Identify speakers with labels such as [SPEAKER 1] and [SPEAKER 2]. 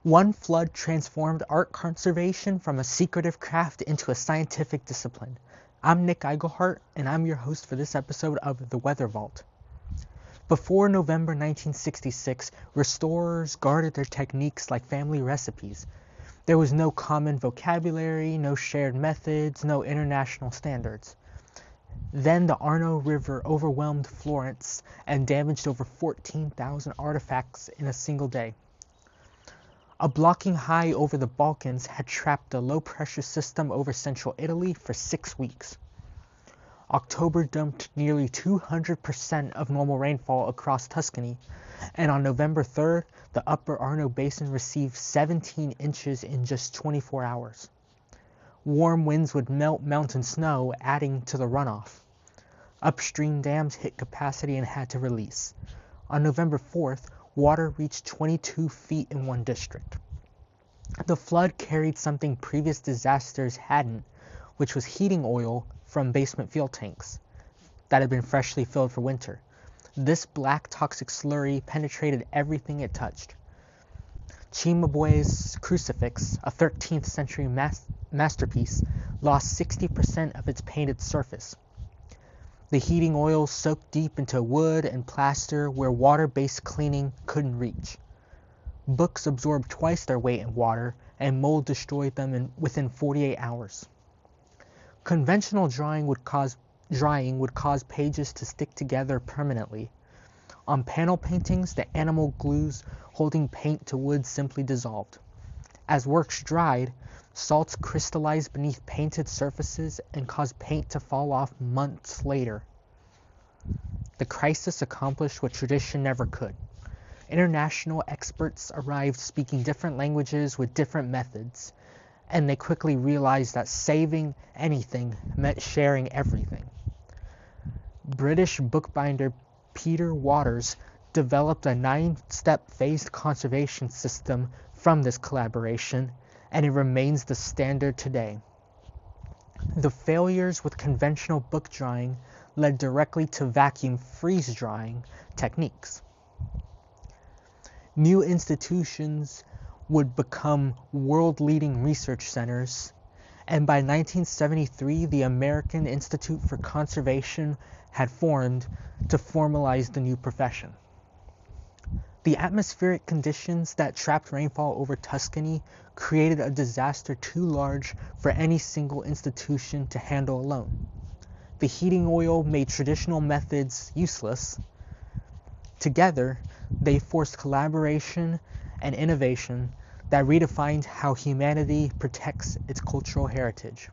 [SPEAKER 1] One flood transformed art conservation from a secretive craft into a scientific discipline. I'm Nick Eigelhart, and I'm your host for this episode of The Weather Vault. Before November 1966, restorers guarded their techniques like family recipes. There was no common vocabulary, no shared methods, no international standards. Then the Arno River overwhelmed Florence and damaged over 14,000 artifacts in a single day. A blocking high over the Balkans had trapped a low-pressure system over central Italy for 6 weeks. October dumped nearly 200% of normal rainfall across Tuscany, and on November 3rd, the upper Arno Basin received 17 inches in just 24 hours. Warm winds would melt mountain snow, adding to the runoff. Upstream dams hit capacity and had to release. On November 4th, water reached 22 feet in one district. The flood carried something previous disasters hadn't, which was heating oil from basement fuel tanks that had been freshly filled for winter. This black toxic slurry penetrated everything it touched. Cimabue's crucifix, a 13th century masterpiece, lost 60% of its painted surface. The heating oil soaked deep into wood and plaster where water-based cleaning couldn't reach. Books absorbed twice their weight in water, and mold destroyed them within 48 hours. Conventional drying would cause pages to stick together permanently. On panel paintings, the animal glues holding paint to wood simply dissolved. As works dried, salts crystallized beneath painted surfaces and caused paint to fall off months later. The crisis accomplished what tradition never could. International experts arrived speaking different languages with different methods, and they quickly realized that saving anything meant sharing everything. British bookbinder Peter Waters developed a 9-step phased conservation system from this collaboration, and it remains the standard today. The failures with conventional book drying led directly to vacuum freeze drying techniques. New institutions would become world-leading research centers, and by 1973 the American Institute for Conservation had formed to formalize the new profession. The atmospheric conditions that trapped rainfall over Tuscany created a disaster too large for any single institution to handle alone. The heating oil made traditional methods useless. Together, they forced collaboration and innovation that redefined how humanity protects its cultural heritage.